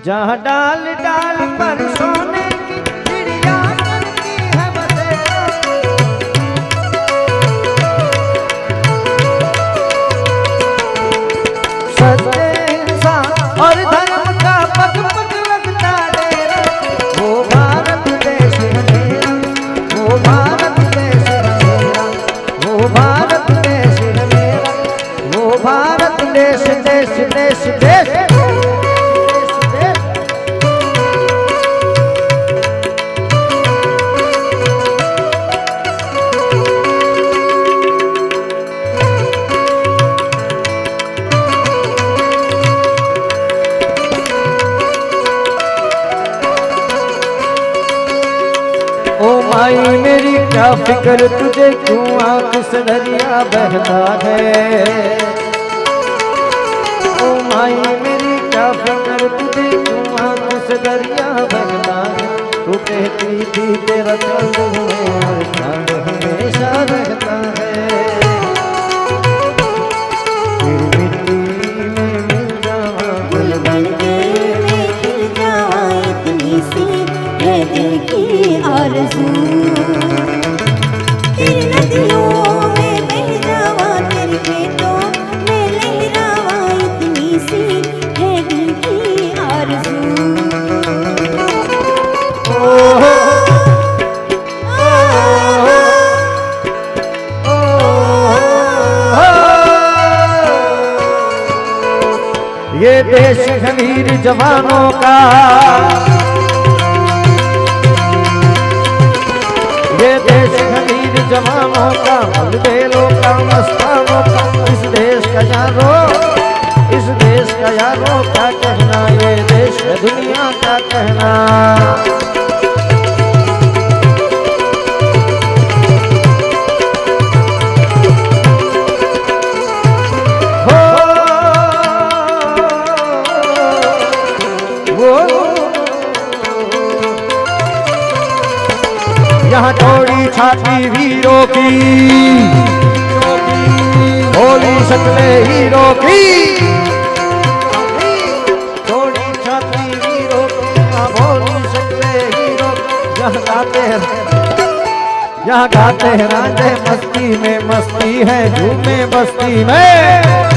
जहाँ डाल डाल पर सोने की चिड़िया करती है बसेरा। सच्चे इंसान और धर्म का पग पग लगता डेरा। वो भारत देश है मेरा, वो भारत देश है मेरा, वो भारत देश है मेरा, वो भारत देश देश देश देश। माई मेरी क्या फिक्र तुझे क्यों आंख से दरिया बहता है। ओ माई मेरी क्या फिक्र तुझे क्यों आंख से दरिया बहता है। तू कहती थी तेरा चांद और चांद हमेशा रहता है। फिर मिट्टी में मिल जावा गुल बन के खिल जावा। इतनी सी है दिल की आरज़ू। तेरी नदियों में बह जावा, तेरे खेतों में लहरावा। इतनी सी है दिल की आरज़ू। ये देश है वीर जवानों का, ये देश है वीर जवानों का, बलबेलों का, मस्तानों का। इस देश का यारो, इस देश का यारो क्या कहना। ये देश है दुनिया का कहना। यहाँ चौड़ी छाती वीरों की, भोली शक्लें हीरों की। चौड़ी छाती वीरों की, भोली शक्लें हीरों की। यहाँ गाते हैं राजे मस्ती में, मस्ती है झूमे बस्ती में।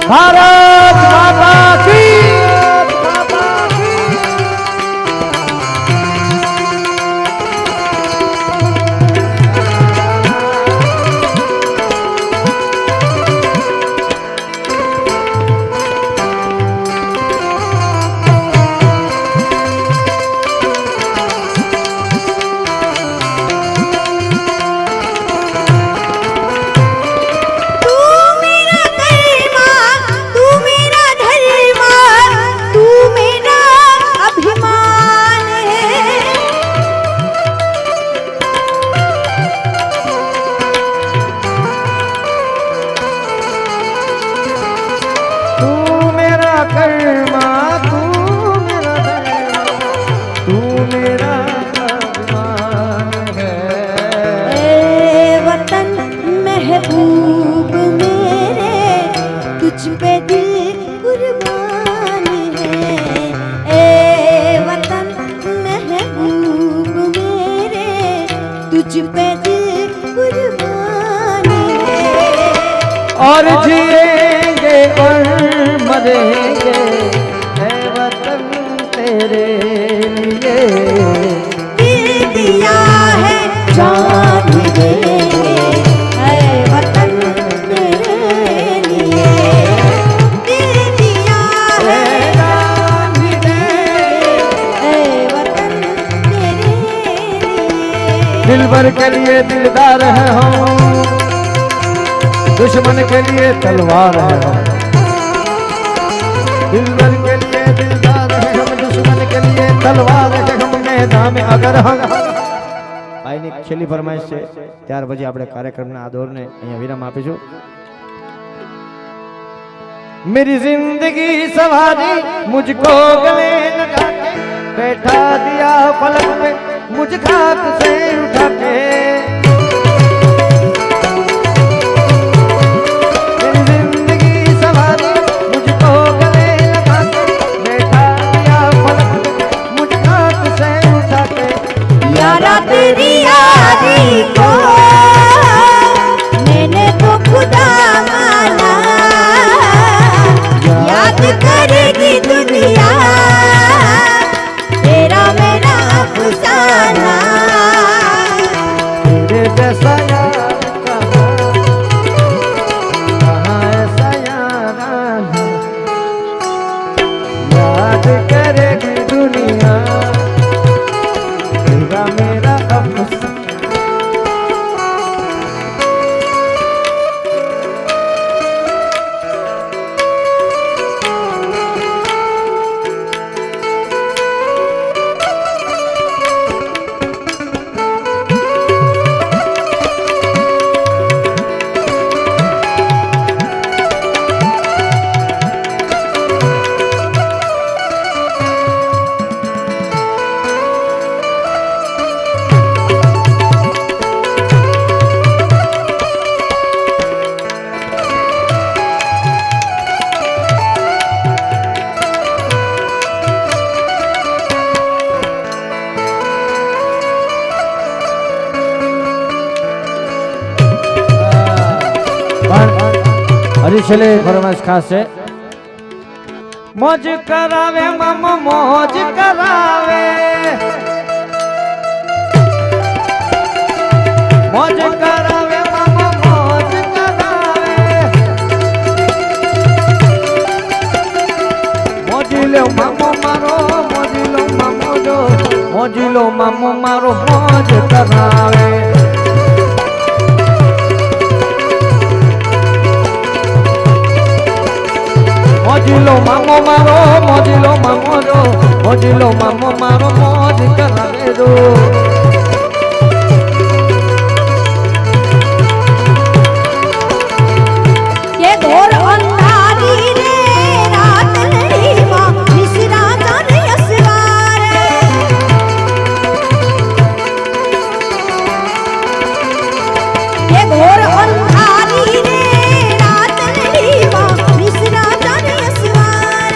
भारत माता की। महबूब मेरे तुझ पे दिल कुर्बान है। ए वतन महबूब मेरे तुझ पे दिल कुर्बान है। और जिएंगे और मरेंगे ए वतन तेरे लिए। दिल दिया है जान भी देंगे ऐ वतन तेरे लिए। दिल दिया है दिलबर के लिए दिलदार है हम, दुश्मन के लिए तलवार है हम। दिलबर के लिए दिलदार है हम, दुश्मन के लिए तलवार है हम। मैदान में अगर हम भाईની છેલ્લી ફરમાઈશ છે, ત્યાર પછી આપણે કાર્યક્રમના આ દોરને અહીંયા વિરામ આપીશું। मेरी जिंदगी सवारी मुझको गले लगा के, बैठा दिया पलक पे मुझ खाक से उठा के। मेरी जिंदगी सवारी मुझको गले लगा के, बैठा दिया पलक पे मुझ खाक से उठा के। यारा तेरी यारी को मैंने तो खुदा माना, याद करेगी दुनिया तेरा मेरा अफसाना। तेरे जैसा यार कहाँ ऐसा यारा है, याद करेगी दुनिया तेरा मेरा अफसाना। હજી છેલ્લે ફરમાઈશ ખાસ છે। મોજ કરાવે મામા મોજ કરાવે, મોજ કરાવે મામા મોજ કરાવે। મોજી લો મામો મારો, મોજી લો મામો જો, મોજી લો મામો મારો મોજ કરાવે। મોજીલો મામો મારો, મોજીલો મામો જો, મોજીલો મામો મારો મોજ કરાવે જો। ये घोर अंधारी रे रात लड़ी माँ मिश्रा जाने असवार। ये घोर अंधारी रे रात लड़ी माँ मिश्रा जाने असवार।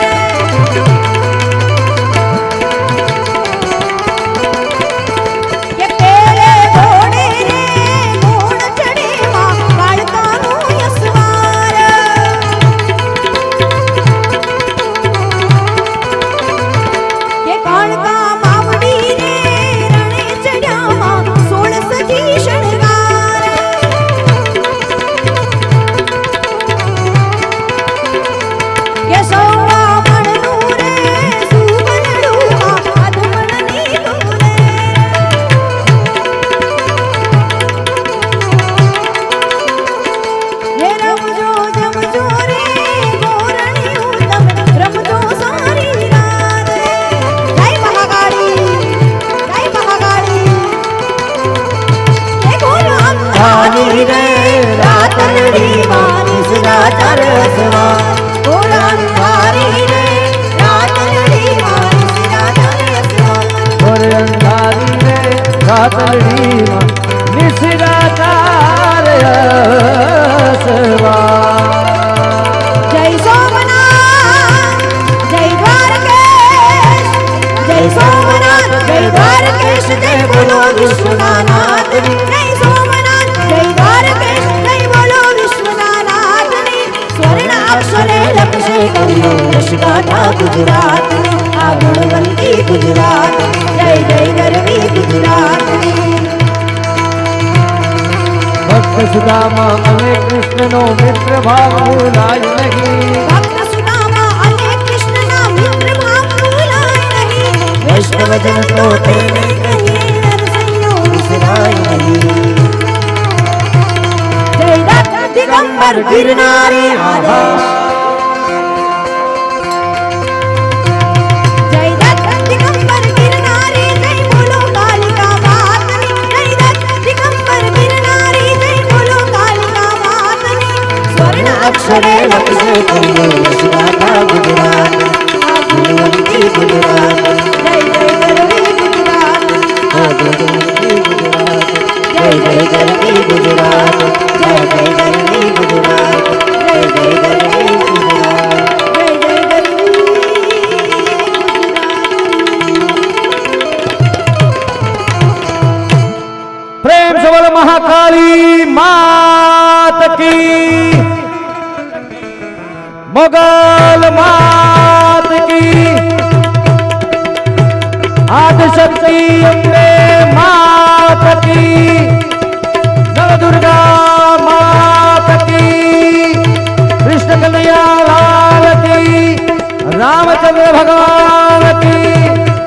ये तेरे घोड़े रे घोड़ चढ़े माँ बालका नो यसवार। ये कालका मावड़ी रे रणे चढ़्या माँ 16 सजी शृंगार। ये सौवा मणनू रे सुवनडू माँ अधमणनी डोले। हे रमजो जमजो रे गोरणी उतम रमजो सारी रात। जय महाकाली, जय महाकाली। हे घोर अंधारी रे रात लड़ी माँ निसरा तरसवा। घोर अंधारी रे रात लड़ी माँ निसरा तरसवा। और अंधारी में रात लड़ी माँ निसरा तारसवा। जय सोमनाथ, जय द्वारकेश, जय सोमनाथ, जय द्वारकेश, जय बोलो विश्वनाथ। जय सोमनाथ, जय द्वारकेश, जय बोलो विश्वनाथ। स्वर्ण अक्षरे लक्ष्य कवियो यश गाथा गुजरात ने, आ गुणवंती गुजरात। जय जय गरवी गुजरात। भक्त सुदामा અને કૃષ્ણનો મિત્ર ભાવ ભૂલાય નહીં। भक्त सुदामा अने कृष्ण ना मित्र भाव भूलाय नहीं। वैष्णवजन तो तेरे कहिए नरसैयो विसराय नहीं। आदिशक्ति अम्बे मात की, नवदुर्गा मात की, कृष्ण कन्हैया लाल की, रामचंद्र भगवान की,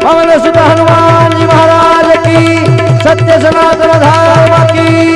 पवन सुत हनुमान जी महाराज की, सत्य सनातन धर्म की।